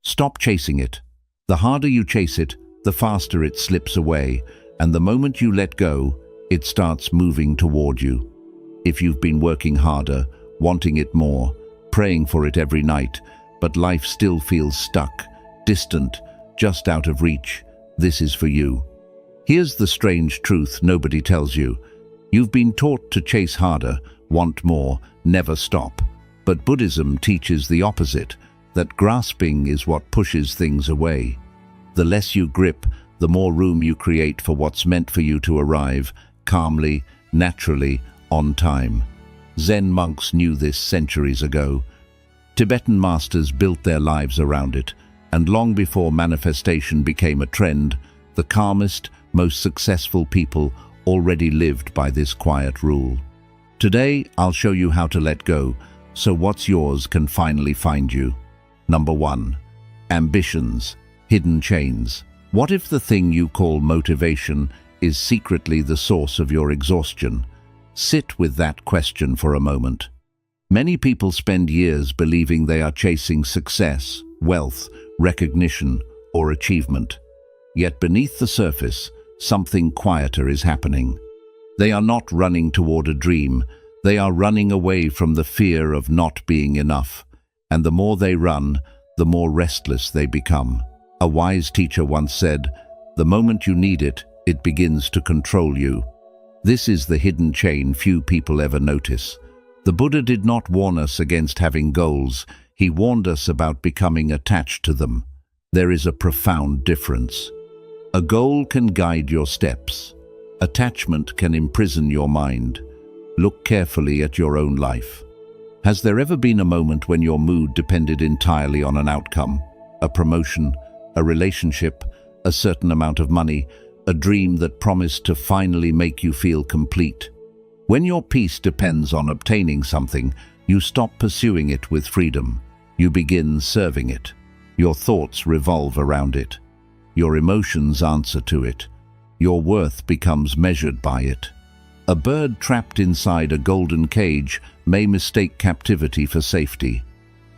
Stop chasing it. The harder you chase it, the faster it slips away, and the moment you let go, it starts moving toward you. If you've been working harder, wanting it more, praying for it every night, but life still feels stuck, distant, just out of reach, this is for you. Here's the strange truth nobody tells you. You've been taught to chase harder, want more, never stop. But Buddhism teaches the opposite, that grasping is what pushes things away. The less you grip, the more room you create for what's meant for you to arrive, calmly, naturally, on time. Zen monks knew this centuries ago. Tibetan masters built their lives around it, and long before manifestation became a trend, the calmest, most successful people already lived by this quiet rule. Today, I'll show you how to let go, so what's yours can finally find you. Number 1. Ambitions, hidden chains. What if the thing you call motivation is secretly the source of your exhaustion? Sit with that question for a moment. Many people spend years believing they are chasing success, wealth, recognition, or achievement. Yet beneath the surface, something quieter is happening. They are not running toward a dream, they are running away from the fear of not being enough. And the more they run, the more restless they become. A wise teacher once said, "The moment you need it, it begins to control you." This is the hidden chain few people ever notice. The Buddha did not warn us against having goals, he warned us about becoming attached to them. There is a profound difference. A goal can guide your steps. Attachment can imprison your mind. Look carefully at your own life. Has there ever been a moment when your mood depended entirely on an outcome? A promotion, a relationship, a certain amount of money, a dream that promised to finally make you feel complete? When your peace depends on obtaining something, you stop pursuing it with freedom. You begin serving it. Your thoughts revolve around it. Your emotions answer to it. Your worth becomes measured by it. A bird trapped inside a golden cage may mistake captivity for safety.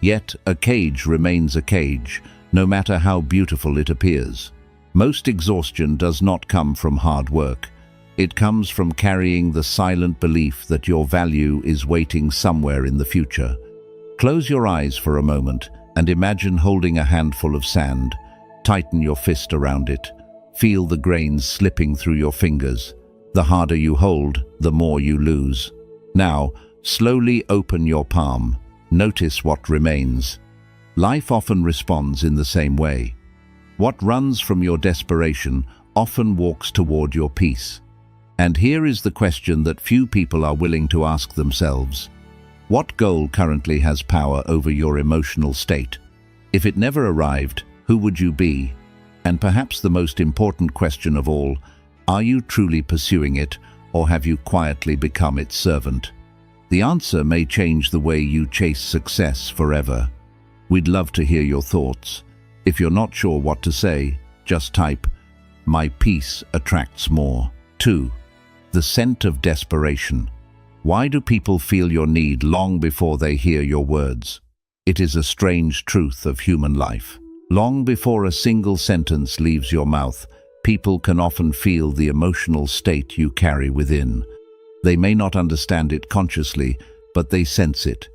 Yet a cage remains a cage, no matter how beautiful it appears. Most exhaustion does not come from hard work. It comes from carrying the silent belief that your value is waiting somewhere in the future. Close your eyes for a moment and imagine holding a handful of sand. Tighten your fist around it. Feel the grains slipping through your fingers. The harder you hold, the more you lose. Now, slowly open your palm. Notice what remains. Life often responds in the same way. What runs from your desperation often walks toward your peace. And here is the question that few people are willing to ask themselves. What goal currently has power over your emotional state? If it never arrived, who would you be? And perhaps the most important question of all, are you truly pursuing it, or have you quietly become its servant? The answer may change the way you chase success forever. We'd love to hear your thoughts. If you're not sure what to say, just type, "My peace attracts more." 2. The scent of desperation. Why do people feel your need long before they hear your words? It is a strange truth of human life. Long before a single sentence leaves your mouth, people can often feel the emotional state you carry within. They may not understand it consciously, but they sense it.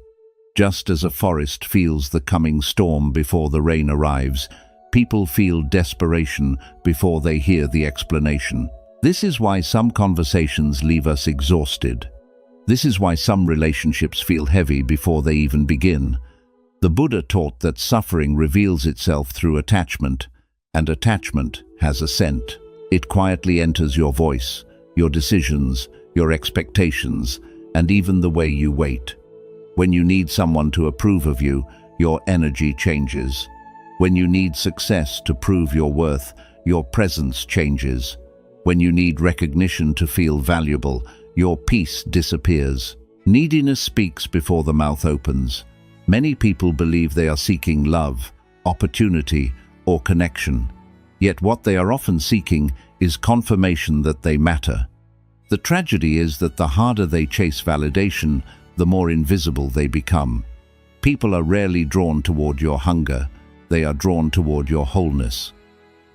Just as a forest feels the coming storm before the rain arrives, people feel desperation before they hear the explanation. This is why some conversations leave us exhausted. This is why some relationships feel heavy before they even begin. The Buddha taught that suffering reveals itself through attachment, and attachment has a scent. It quietly enters your voice, your decisions, your expectations, and even the way you wait. When you need someone to approve of you, your energy changes. When you need success to prove your worth, your presence changes. When you need recognition to feel valuable, your peace disappears. Neediness speaks before the mouth opens. Many people believe they are seeking love, opportunity, or connection. Yet what they are often seeking is confirmation that they matter. The tragedy is that the harder they chase validation, the more invisible they become. People are rarely drawn toward your hunger. they are drawn toward your wholeness.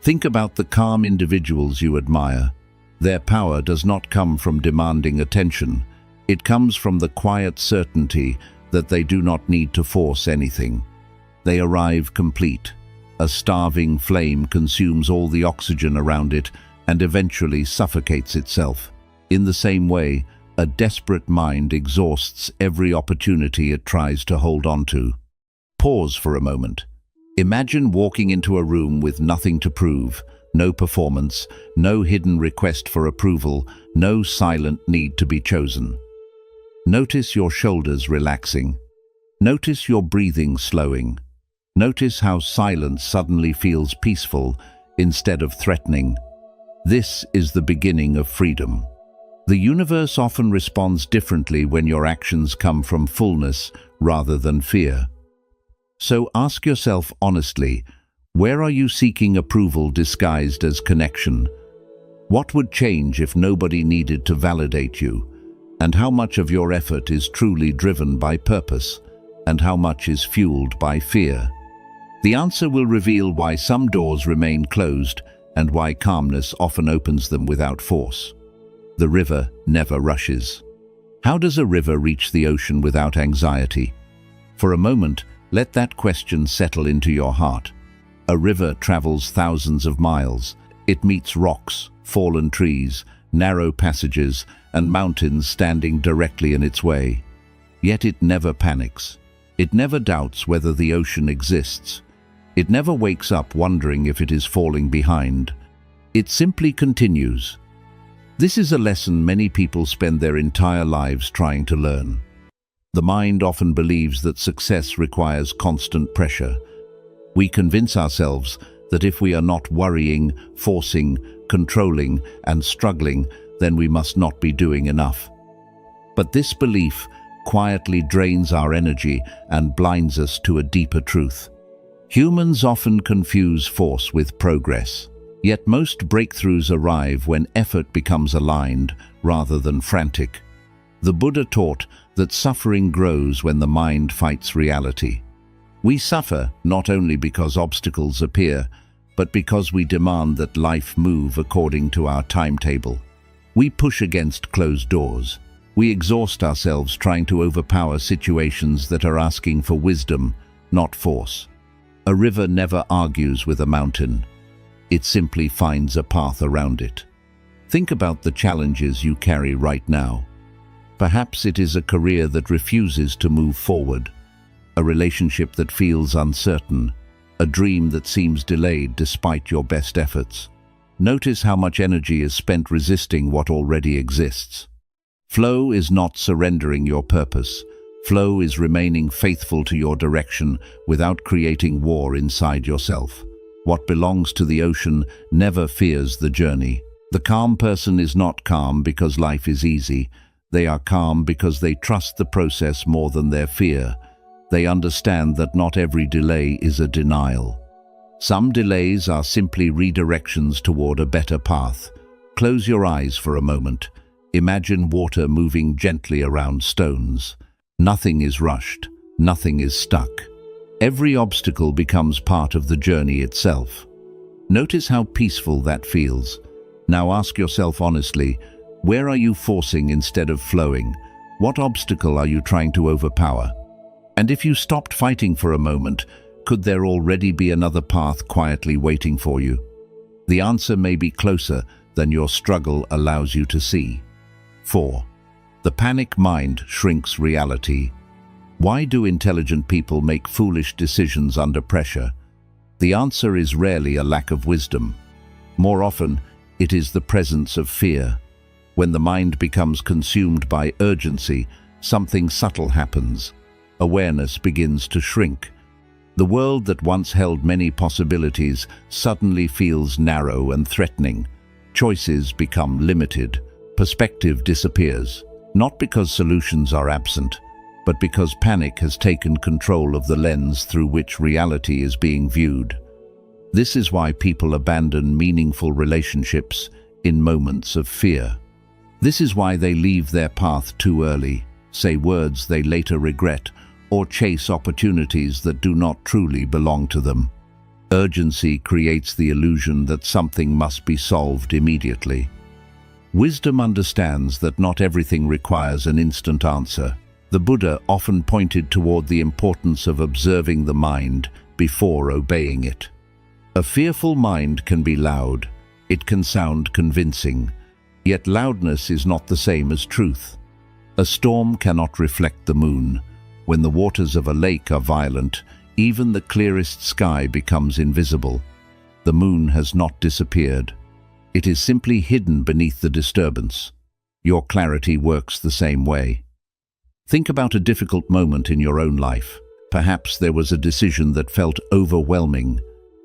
Think about the calm individuals you admire. Their power does not come from demanding attention. It comes from the quiet certainty that they do not need to force anything. They arrive complete. A starving flame consumes all the oxygen around it and eventually suffocates itself. In the same way, a desperate mind exhausts every opportunity it tries to hold on to. Pause for a moment. Imagine walking into a room with nothing to prove, no performance, no hidden request for approval, no silent need to be chosen. Notice your shoulders relaxing. Notice your breathing slowing. Notice how silence suddenly feels peaceful instead of threatening. This is the beginning of freedom. The universe often responds differently when your actions come from fullness rather than fear. So ask yourself honestly, where are you seeking approval disguised as connection? What would change if nobody needed to validate you? And how much of your effort is truly driven by purpose? And how much is fueled by fear? The answer will reveal why some doors remain closed and why calmness often opens them without force. The river never rushes. How does a river reach the ocean without anxiety? For a moment, let that question settle into your heart. A river travels thousands of miles. It meets rocks, fallen trees, narrow passages, and mountains standing directly in its way. Yet it never panics. It never doubts whether the ocean exists. It never wakes up wondering if it is falling behind. It simply continues. This is a lesson many people spend their entire lives trying to learn. The mind often believes that success requires constant pressure. We convince ourselves that if we are not worrying, forcing, controlling, and struggling, then we must not be doing enough. But this belief quietly drains our energy and blinds us to a deeper truth. Humans often confuse force with progress, yet most breakthroughs arrive when effort becomes aligned rather than frantic. The Buddha taught that suffering grows when the mind fights reality. We suffer not only because obstacles appear, but because we demand that life move according to our timetable. We push against closed doors. We exhaust ourselves trying to overpower situations that are asking for wisdom, not force. A river never argues with a mountain. It simply finds a path around it. Think about the challenges you carry right now. Perhaps it is a career that refuses to move forward, a relationship that feels uncertain, a dream that seems delayed despite your best efforts. Notice how much energy is spent resisting what already exists. Flow is not surrendering your purpose. Flow is remaining faithful to your direction without creating war inside yourself. What belongs to the ocean never fears the journey. The calm person is not calm because life is easy. They are calm because they trust the process more than their fear. They understand that not every delay is a denial. Some delays are simply redirections toward a better path. Close your eyes for a moment. Imagine water moving gently around stones. Nothing is rushed. Nothing is stuck. Every obstacle becomes part of the journey itself. Notice how peaceful that feels. Now ask yourself honestly, where are you forcing instead of flowing? What obstacle are you trying to overpower? And if you stopped fighting for a moment, could there already be another path quietly waiting for you? The answer may be closer than your struggle allows you to see. 4. The panic mind shrinks reality. Why do intelligent people make foolish decisions under pressure? The answer is rarely a lack of wisdom. More often, it is the presence of fear. When the mind becomes consumed by urgency, something subtle happens. Awareness begins to shrink. The world that once held many possibilities suddenly feels narrow and threatening. Choices become limited. Perspective disappears. Not because solutions are absent, but because panic has taken control of the lens through which reality is being viewed. This is why people abandon meaningful relationships in moments of fear. This is why they leave their path too early, say words they later regret, or chase opportunities that do not truly belong to them. Urgency creates the illusion that something must be solved immediately. Wisdom understands that not everything requires an instant answer. The Buddha often pointed toward the importance of observing the mind before obeying it. A fearful mind can be loud. It can sound convincing. Yet loudness is not the same as truth. A storm cannot reflect the moon. When the waters of a lake are violent, even the clearest sky becomes invisible. The moon has not disappeared. It is simply hidden beneath the disturbance. Your clarity works the same way. Think about a difficult moment in your own life. Perhaps there was a decision that felt overwhelming,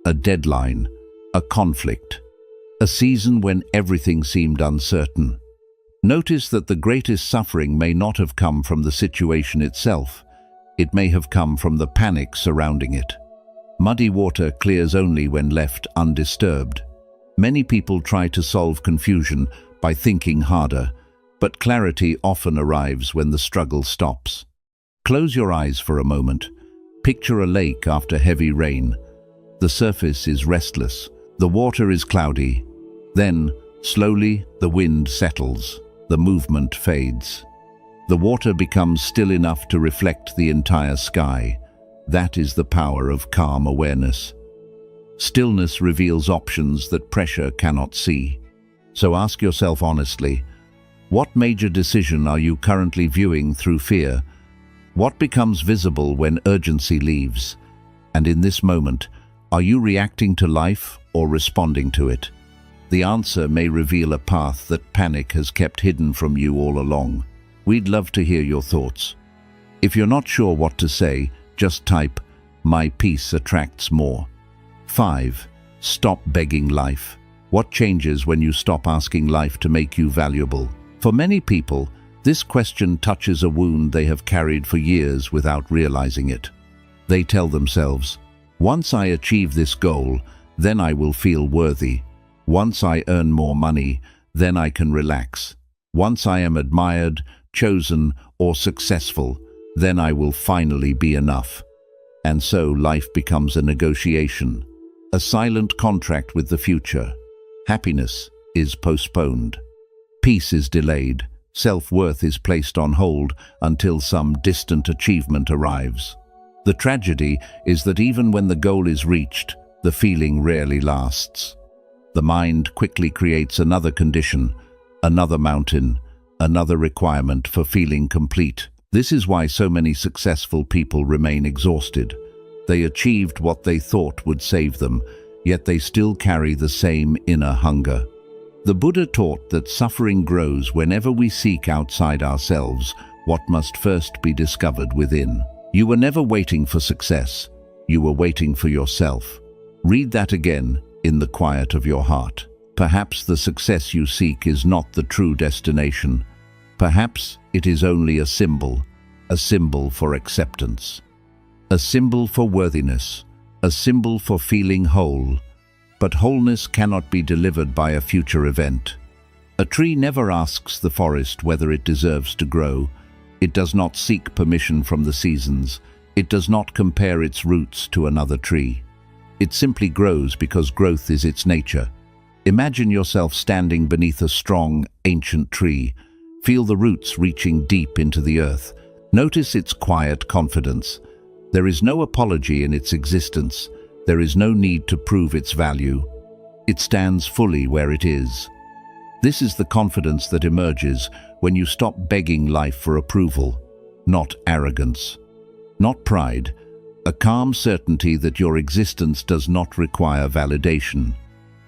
a deadline, a conflict, a season when everything seemed uncertain. Notice that the greatest suffering may not have come from the situation itself. It may have come from the panic surrounding it. Muddy water clears only when left undisturbed. Many people try to solve confusion by thinking harder, but clarity often arrives when the struggle stops. Close your eyes for a moment. Picture a lake after heavy rain. The surface is restless. The water is cloudy. Then, slowly, the wind settles. The movement fades. The water becomes still enough to reflect the entire sky. That is the power of calm awareness. Stillness reveals options that pressure cannot see. So ask yourself honestly, what major decision are you currently viewing through fear? What becomes visible when urgency leaves? And in this moment, are you reacting to life or responding to it? The answer may reveal a path that panic has kept hidden from you all along. We'd love to hear your thoughts. If you're not sure what to say, just type, "My peace attracts more." 5. Stop begging life. What changes when you stop asking life to make you valuable? For many people, this question touches a wound they have carried for years without realizing it. They tell themselves, "Once I achieve this goal, then I will feel worthy. Once I earn more money, then I can relax. Once I am admired, chosen, or successful, then I will finally be enough." And so life becomes a negotiation, a silent contract with the future. Happiness is postponed. Peace is delayed. Self-worth is placed on hold until some distant achievement arrives. The tragedy is that even when the goal is reached, the feeling rarely lasts. The mind quickly creates another condition, another mountain, another requirement for feeling complete. This is why so many successful people remain exhausted. They achieved what they thought would save them, yet they still carry the same inner hunger. The Buddha taught that suffering grows whenever we seek outside ourselves what must first be discovered within. You were never waiting for success. You were waiting for yourself. Read that again in the quiet of your heart. Perhaps the success you seek is not the true destination. Perhaps it is only a symbol for acceptance, a symbol for worthiness, a symbol for feeling whole. But wholeness cannot be delivered by a future event. A tree never asks the forest whether it deserves to grow. It does not seek permission from the seasons. It does not compare its roots to another tree. It simply grows because growth is its nature. Imagine yourself standing beneath a strong, ancient tree. Feel the roots reaching deep into the earth. Notice its quiet confidence. There is no apology in its existence. There is no need to prove its value. It stands fully where it is. This is the confidence that emerges when you stop begging life for approval, not arrogance, not pride, a calm certainty that your existence does not require validation.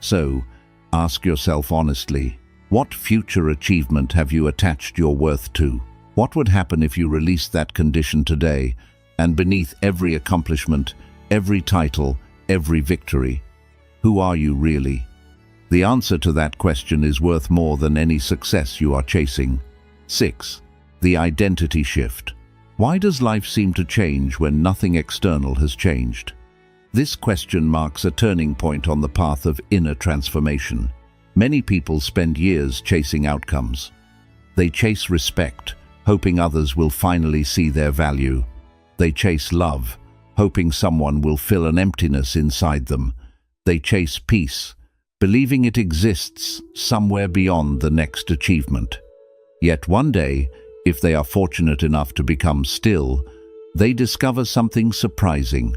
So, ask yourself honestly, what future achievement have you attached your worth to? What would happen if you released that condition today, and beneath every accomplishment, every title, every victory, who are you really? The answer to that question is worth more than any success you are chasing. 6. The identity shift. Why does life seem to change when nothing external has changed? This question marks a turning point on the path of inner transformation. Many people spend years chasing outcomes. They chase respect, hoping others will finally see their value. They chase love, hoping someone will fill an emptiness inside them. They chase peace, believing it exists somewhere beyond the next achievement. Yet one day, if they are fortunate enough to become still, they discover something surprising.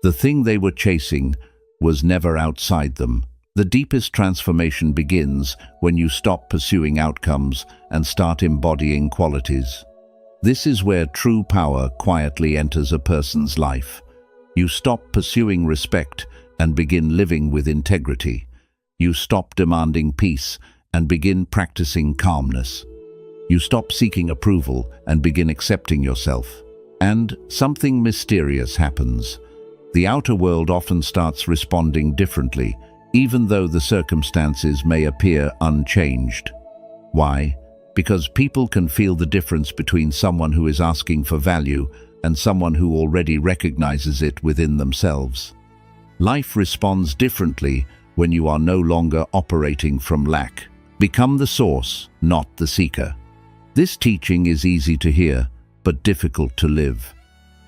The thing they were chasing was never outside them. The deepest transformation begins when you stop pursuing outcomes and start embodying qualities. This is where true power quietly enters a person's life. You stop pursuing respect and begin living with integrity. You stop demanding peace and begin practicing calmness. You stop seeking approval and begin accepting yourself. And something mysterious happens. The outer world often starts responding differently, even though the circumstances may appear unchanged. Why? Because people can feel the difference between someone who is asking for value and someone who already recognizes it within themselves. Life responds differently when you are no longer operating from lack. Become the source, not the seeker. This teaching is easy to hear, but difficult to live.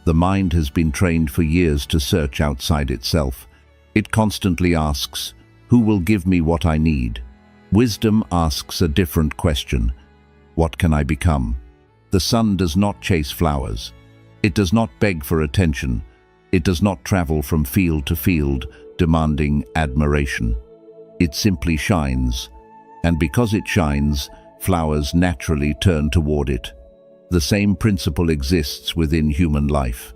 The mind has been trained for years to search outside itself. It constantly asks, "Who will give me what I need?" Wisdom asks a different question. What can I become? The sun does not chase flowers. It does not beg for attention. It does not travel from field to field, demanding admiration. It simply shines. And because it shines, flowers naturally turn toward it. The same principle exists within human life.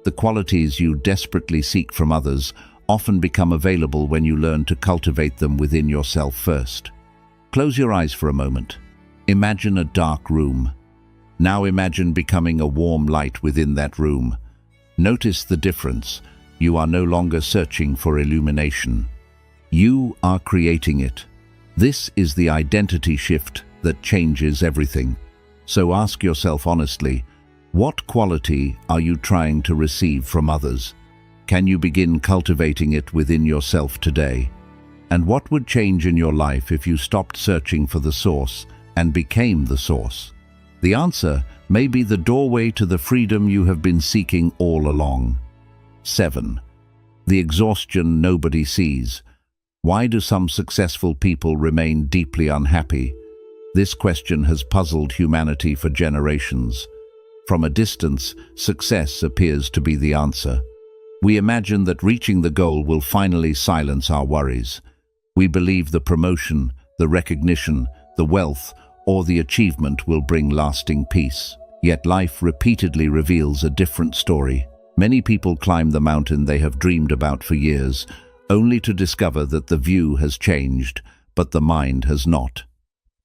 The qualities you desperately seek from others often become available when you learn to cultivate them within yourself first. Close your eyes for a moment. Imagine a dark room. Now imagine becoming a warm light within that room. Notice the difference. You are no longer searching for illumination. You are creating it. This is the identity shift that changes everything. So ask yourself honestly, what quality are you trying to receive from others? Can you begin cultivating it within yourself today? And what would change in your life if you stopped searching for the source and became the source? The answer may be the doorway to the freedom you have been seeking all along. 7. The exhaustion nobody sees. Why do some successful people remain deeply unhappy? This question has puzzled humanity for generations. From a distance, success appears to be the answer. We imagine that reaching the goal will finally silence our worries. We believe the promotion, the recognition, the wealth, or the achievement will bring lasting peace. Yet life repeatedly reveals a different story. Many people climb the mountain they have dreamed about for years, only to discover that the view has changed, but the mind has not.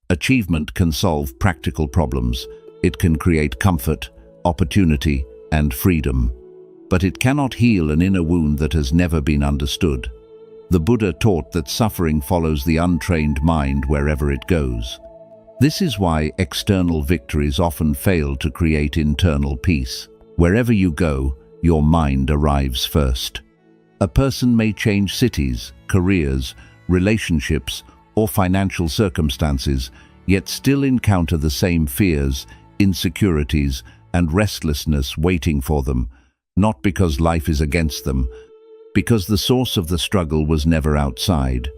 Achievement can solve practical problems. It can create comfort, opportunity, and freedom. But it cannot heal an inner wound that has never been understood. The Buddha taught that suffering follows the untrained mind wherever it goes. This is why external victories often fail to create internal peace. Wherever you go, your mind arrives first. A person may change cities, careers, relationships, or financial circumstances, yet still encounter the same fears, insecurities, and restlessness waiting for them, not because life is against them, because the source of the struggle was never outside.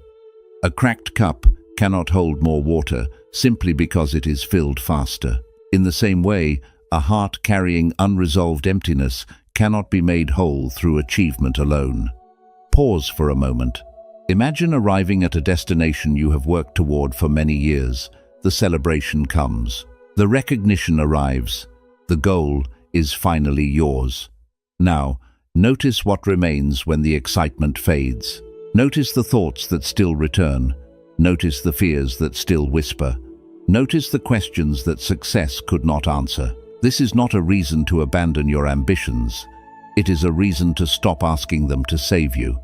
A cracked cup cannot hold more water simply because it is filled faster. In the same way, a heart carrying unresolved emptiness cannot be made whole through achievement alone. Pause for a moment. Imagine arriving at a destination you have worked toward for many years. The celebration comes. The recognition arrives. The goal is finally yours. Now, notice what remains when the excitement fades. Notice the thoughts that still return. Notice the fears that still whisper. Notice the questions that success could not answer. This is not a reason to abandon your ambitions. It is a reason to stop asking them to save you.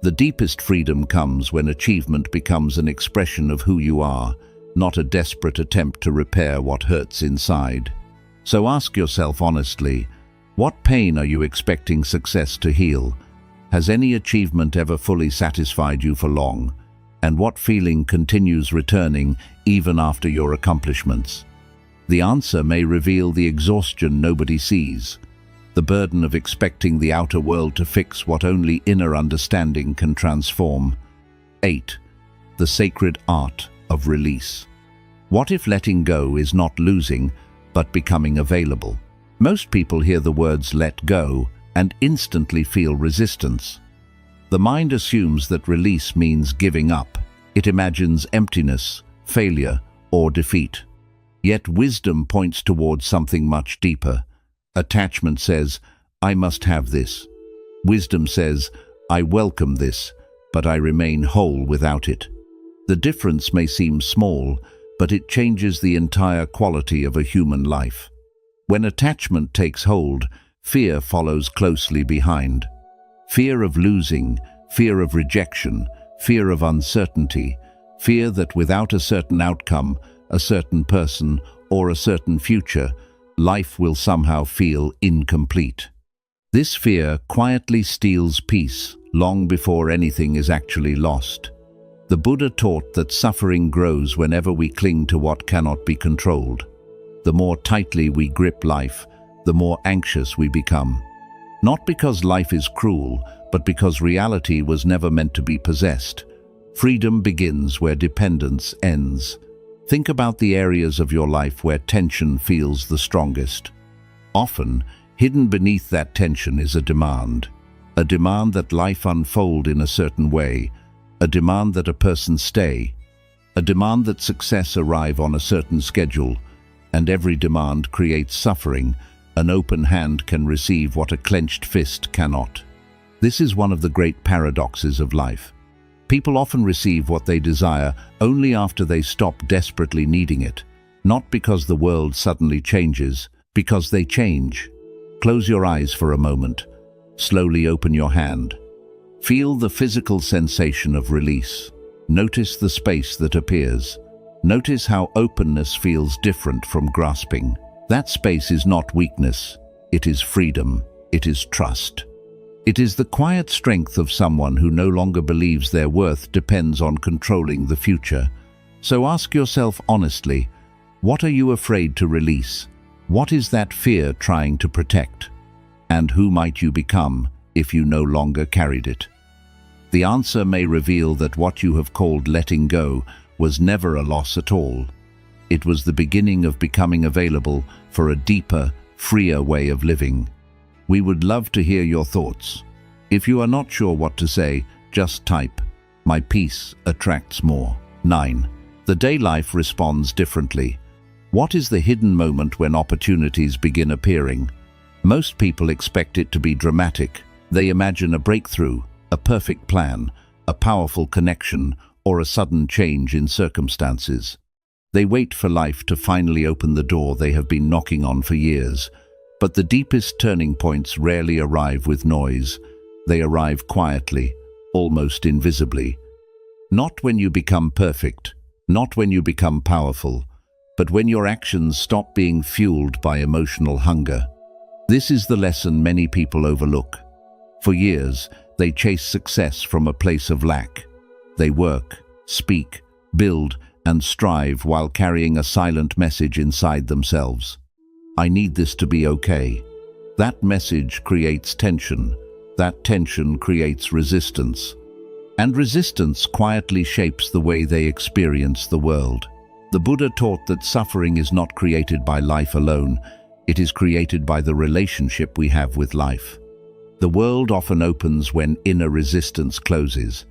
The deepest freedom comes when achievement becomes an expression of who you are, not a desperate attempt to repair what hurts inside. So ask yourself honestly, what pain are you expecting success to heal? Has any achievement ever fully satisfied you for long? And what feeling continues returning even after your accomplishments? The answer may reveal the exhaustion nobody sees. the burden of expecting the outer world to fix what only inner understanding can transform. 8. The sacred art of release. What if letting go is not losing, but becoming available? Most people hear the words "let go" and instantly feel resistance. The mind assumes that release means giving up. It imagines emptiness, failure, or defeat. Yet wisdom points towards something much deeper. Attachment says, "I must have this." Wisdom says, "I welcome this, but I remain whole without it." The difference may seem small, but it changes the entire quality of a human life. When attachment takes hold, fear follows closely behind. Fear of losing, fear of rejection, fear of uncertainty, fear that without a certain outcome, a certain person, or a certain future, life will somehow feel incomplete. This fear quietly steals peace long before anything is actually lost. The Buddha taught that suffering grows whenever we cling to what cannot be controlled. The more tightly we grip life, the more anxious we become. Not because life is cruel, but because reality was never meant to be possessed. Freedom begins where dependence ends. Think about the areas of your life where tension feels the strongest. Often, hidden beneath that tension is a demand that life unfold in a certain way, a demand that a person stay, a demand that success arrive on a certain schedule, and every demand creates suffering. An open hand can receive what a clenched fist cannot. This is one of the great paradoxes of life. People often receive what they desire only after they stop desperately needing it, not because the world suddenly changes, because they change. Close your eyes for a moment. Slowly open your hand. Feel the physical sensation of release. Notice the space that appears. Notice how openness feels different from grasping. That space is not weakness. It is freedom. It is trust. It is the quiet strength of someone who no longer believes their worth depends on controlling the future. So ask yourself honestly, what are you afraid to release? What is that fear trying to protect? And who might you become if you no longer carried it? The answer may reveal that what you have called letting go was never a loss at all. It was the beginning of becoming available for a deeper, freer way of living. We would love to hear your thoughts. If you are not sure what to say, just type, "My peace attracts more." 9. The day life responds differently. What is the hidden moment when opportunities begin appearing? Most people expect it to be dramatic. They imagine a breakthrough, a perfect plan, a powerful connection, or a sudden change in circumstances. They wait for life to finally open the door they have been knocking on for years. But the deepest turning points rarely arrive with noise. They arrive quietly, almost invisibly. Not when you become perfect, not when you become powerful, but when your actions stop being fueled by emotional hunger. This is the lesson many people overlook. For years, they chase success from a place of lack. They work, speak, build, and strive while carrying a silent message inside themselves. I need this to be okay. That message creates tension. That tension creates resistance. And resistance quietly shapes the way they experience the world. The Buddha taught that suffering is not created by life alone. It is created by the relationship we have with life. The world often opens when inner resistance closes.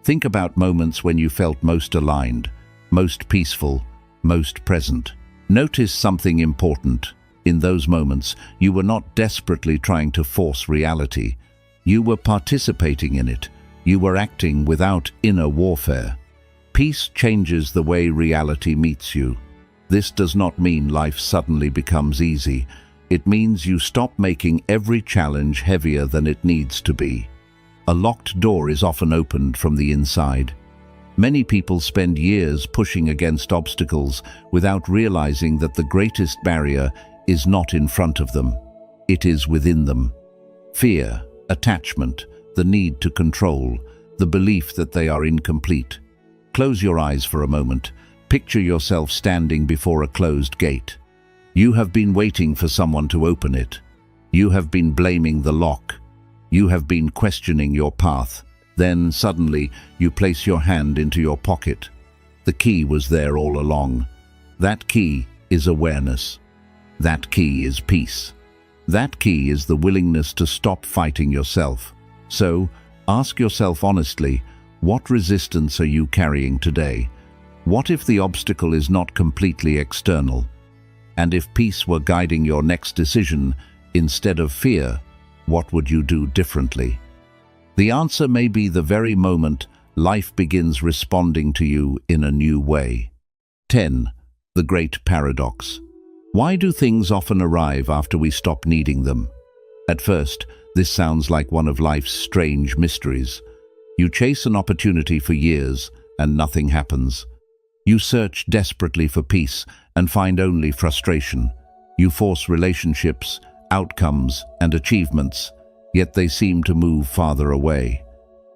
Think about moments when you felt most aligned, most peaceful, most present. Notice something important. In those moments, you were not desperately trying to force reality. You were participating in it. You were acting without inner warfare. Peace changes the way reality meets you. This does not mean life suddenly becomes easy. It means you stop making every challenge heavier than it needs to be. A locked door is often opened from the inside. Many people spend years pushing against obstacles without realizing that the greatest barrier is not in front of them. It is within them. Fear, attachment, the need to control, the belief that they are incomplete. Close your eyes for a moment. Picture yourself standing before a closed gate. You have been waiting for someone to open it. You have been blaming the lock. You have been questioning your path. Then, suddenly, you place your hand into your pocket. The key was there all along. That key is awareness. That key is peace. That key is the willingness to stop fighting yourself. So, ask yourself honestly, what resistance are you carrying today? What if the obstacle is not completely external? And if peace were guiding your next decision instead of fear, what would you do differently? The answer may be the very moment life begins responding to you in a new way. 10. The Great Paradox. Why do things often arrive after we stop needing them? At first, this sounds like one of life's strange mysteries. You chase an opportunity for years and nothing happens. You search desperately for peace and find only frustration. You force relationships, outcomes, and achievements, yet they seem to move farther away.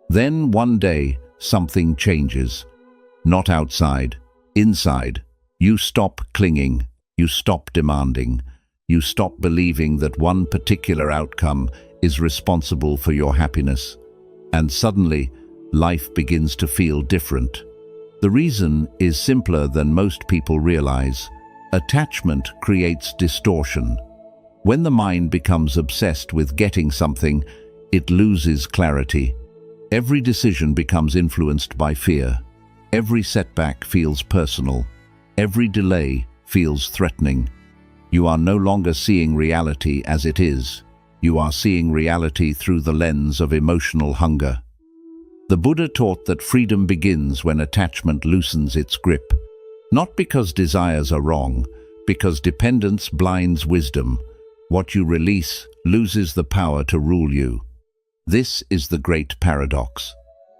Then one day, something changes. Not outside, inside. You stop clinging. You stop demanding. You stop believing that one particular outcome is responsible for your happiness. And suddenly, life begins to feel different. The reason is simpler than most people realize. Attachment creates distortion. When the mind becomes obsessed with getting something, it loses clarity. Every decision becomes influenced by fear. Every setback feels personal. Every delay feels threatening. You are no longer seeing reality as it is. You are seeing reality through the lens of emotional hunger. The Buddha taught that freedom begins when attachment loosens its grip. Not because desires are wrong, because dependence blinds wisdom. What you release loses the power to rule you. This is the great paradox.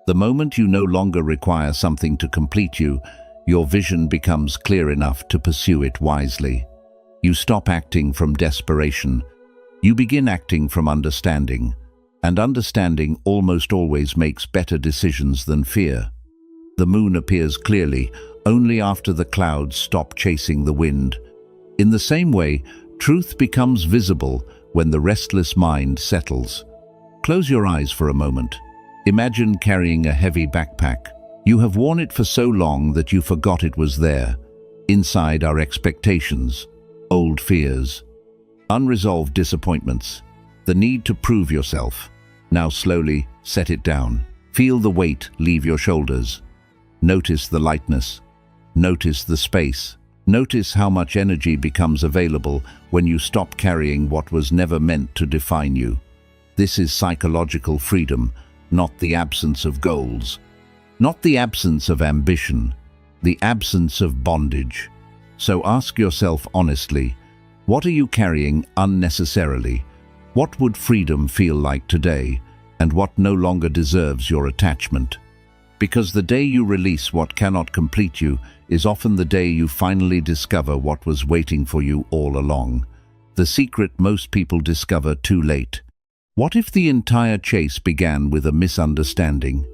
The moment you no longer require something to complete you, your vision becomes clear enough to pursue it wisely. You stop acting from desperation. You begin acting from understanding. And understanding almost always makes better decisions than fear. The moon appears clearly only after the clouds stop chasing the wind. In the same way, truth becomes visible when the restless mind settles. Close your eyes for a moment. Imagine carrying a heavy backpack. You have worn it for so long that you forgot it was there. Inside are expectations, old fears, unresolved disappointments, the need to prove yourself. Now slowly set it down. Feel the weight leave your shoulders. Notice the lightness. Notice the space. Notice how much energy becomes available when you stop carrying what was never meant to define you. This is psychological freedom, not the absence of goals. Not the absence of ambition, the absence of bondage. So ask yourself honestly, what are you carrying unnecessarily? What would freedom feel like today, and what no longer deserves your attachment? Because the day you release what cannot complete you is often the day you finally discover what was waiting for you all along. The secret most people discover too late. What if the entire chase began with a misunderstanding?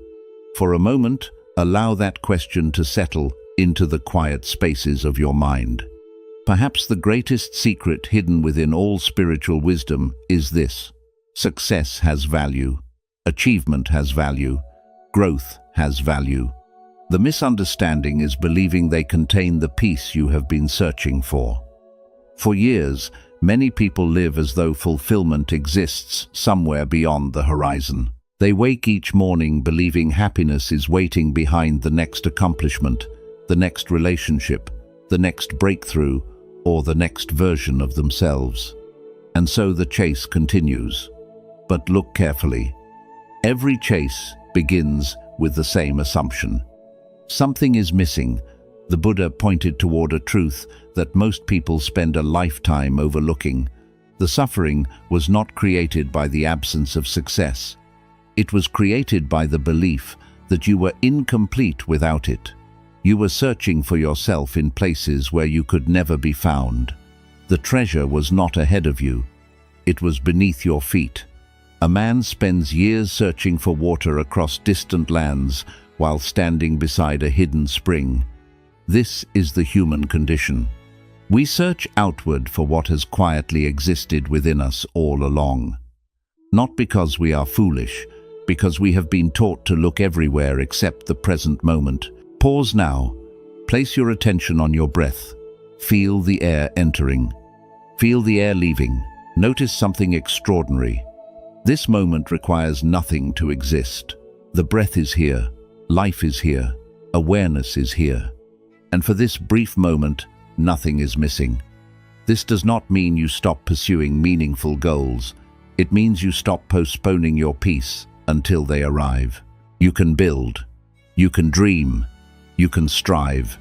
For a moment, allow that question to settle into the quiet spaces of your mind. Perhaps the greatest secret hidden within all spiritual wisdom is this: success has value, achievement has value, growth has value. The misunderstanding is believing they contain the peace you have been searching for. For years, many people live as though fulfillment exists somewhere beyond the horizon. They wake each morning believing happiness is waiting behind the next accomplishment, the next relationship, the next breakthrough, or the next version of themselves. And so the chase continues. But look carefully. Every chase begins with the same assumption. Something is missing. The Buddha pointed toward a truth that most people spend a lifetime overlooking. The suffering was not created by the absence of success. It was created by the belief that you were incomplete without it. You were searching for yourself in places where you could never be found. The treasure was not ahead of you. It was beneath your feet. A man spends years searching for water across distant lands while standing beside a hidden spring. This is the human condition. We search outward for what has quietly existed within us all along. Not because we are foolish, because we have been taught to look everywhere except the present moment. Pause now. Place your attention on your breath. Feel the air entering. Feel the air leaving. Notice something extraordinary. This moment requires nothing to exist. The breath is here. Life is here. Awareness is here. And for this brief moment, nothing is missing. This does not mean you stop pursuing meaningful goals. It means you stop postponing your peace until they arrive. You can build. You can dream. You can strive.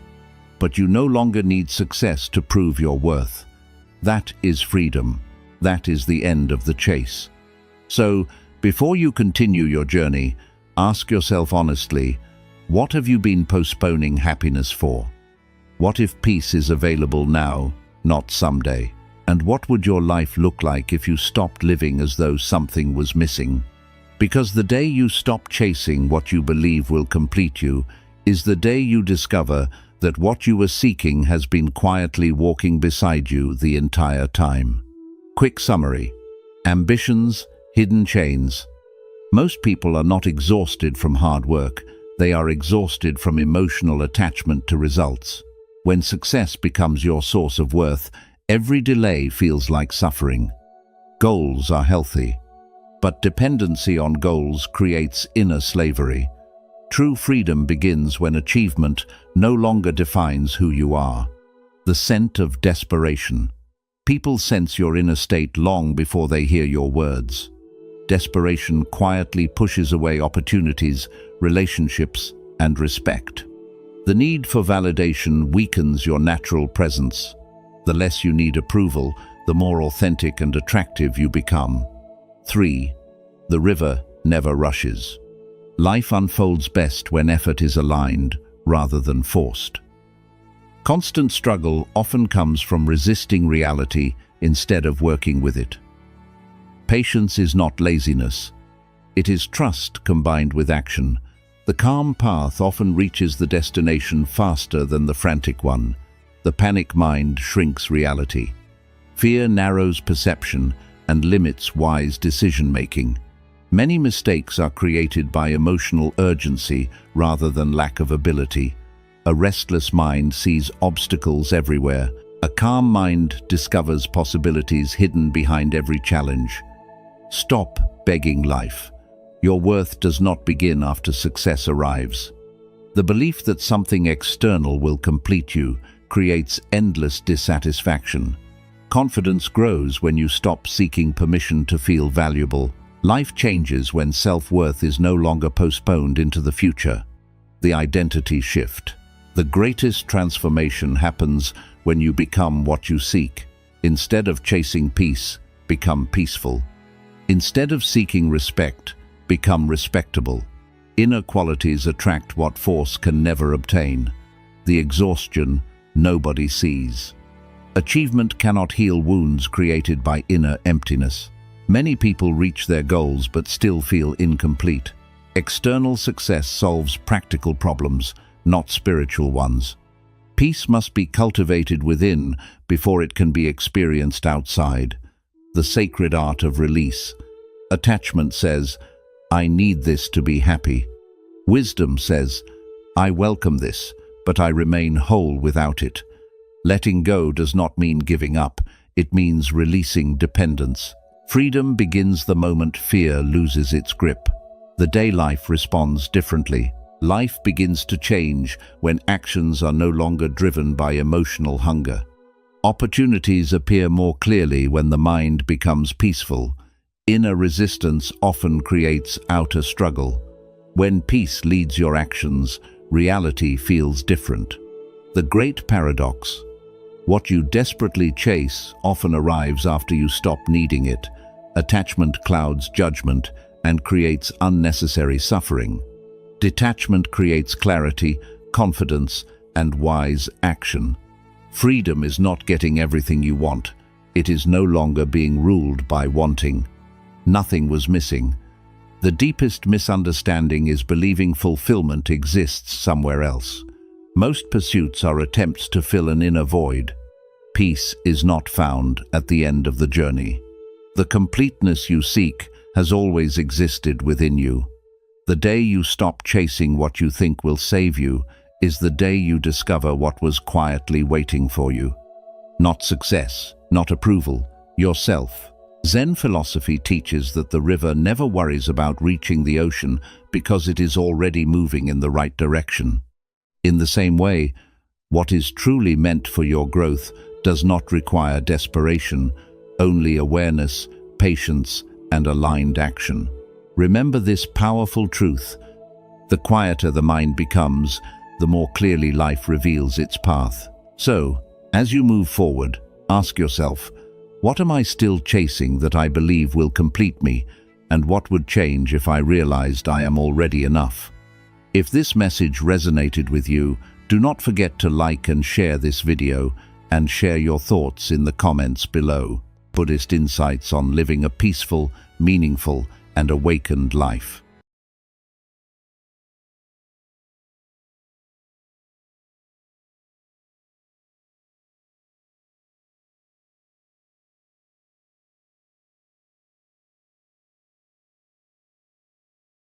But you no longer need success to prove your worth. That is freedom. That is the end of the chase. So, before you continue your journey, ask yourself honestly, what have you been postponing happiness for? What if peace is available now, not someday? And what would your life look like if you stopped living as though something was missing? Because the day you stop chasing what you believe will complete you is the day you discover that what you were seeking has been quietly walking beside you the entire time. Quick summary. Ambitions, hidden chains. Most people are not exhausted from hard work. They are exhausted from emotional attachment to results. When success becomes your source of worth, every delay feels like suffering. Goals are healthy, but dependency on goals creates inner slavery. True freedom begins when achievement no longer defines who you are. The scent of desperation. People sense your inner state long before they hear your words. Desperation quietly pushes away opportunities, relationships, and respect. The need for validation weakens your natural presence. The less you need approval, the more authentic and attractive you become. 3. The river never rushes. Life unfolds best when effort is aligned rather than forced. Constant struggle often comes from resisting reality instead of working with it. Patience is not laziness. It is trust combined with action. The calm path often reaches the destination faster than the frantic one. The panic mind shrinks reality. Fear narrows perception and limits wise decision-making. Many mistakes are created by emotional urgency rather than lack of ability. A restless mind sees obstacles everywhere. A calm mind discovers possibilities hidden behind every challenge. Stop begging life. Your worth does not begin after success arrives. The belief that something external will complete you creates endless dissatisfaction. Confidence grows when you stop seeking permission to feel valuable. Life changes when self-worth is no longer postponed into the future. The identity shift. The greatest transformation happens when you become what you seek. Instead of chasing peace, become peaceful. Instead of seeking respect, become respectable. Inner qualities attract what force can never obtain. The exhaustion nobody sees. Achievement cannot heal wounds created by inner emptiness. Many people reach their goals but still feel incomplete. External success solves practical problems, not spiritual ones. Peace must be cultivated within before it can be experienced outside. The sacred art of release. Attachment says, I need this to be happy. Wisdom says, I welcome this, but I remain whole without it. Letting go does not mean giving up. It means releasing dependence. Freedom begins the moment fear loses its grip. The day life responds differently. Life begins to change when actions are no longer driven by emotional hunger. Opportunities appear more clearly when the mind becomes peaceful. Inner resistance often creates outer struggle. When peace leads your actions, reality feels different. The great paradox. What you desperately chase often arrives after you stop needing it. Attachment clouds judgment and creates unnecessary suffering. Detachment creates clarity, confidence, and wise action. Freedom is not getting everything you want. It is no longer being ruled by wanting. Nothing was missing. The deepest misunderstanding is believing fulfillment exists somewhere else. Most pursuits are attempts to fill an inner void. peace is not found at the end of the journey. The completeness you seek has always existed within you. The day you stop chasing what you think will save you is the day you discover what was quietly waiting for you. Not success, not approval, yourself. Zen philosophy teaches that the river never worries about reaching the ocean because it is already moving in the right direction. In the same way, what is truly meant for your growth does not require desperation, only awareness, patience, and aligned action. Remember this powerful truth: the quieter the mind becomes, the more clearly life reveals its path. So, as you move forward, ask yourself, what am I still chasing that I believe will complete me, and what would change if I realized I am already enough? If this message resonated with you, do not forget to like and share this video, and share your thoughts in the comments below. Buddhist insights on living a peaceful, meaningful, and awakened life.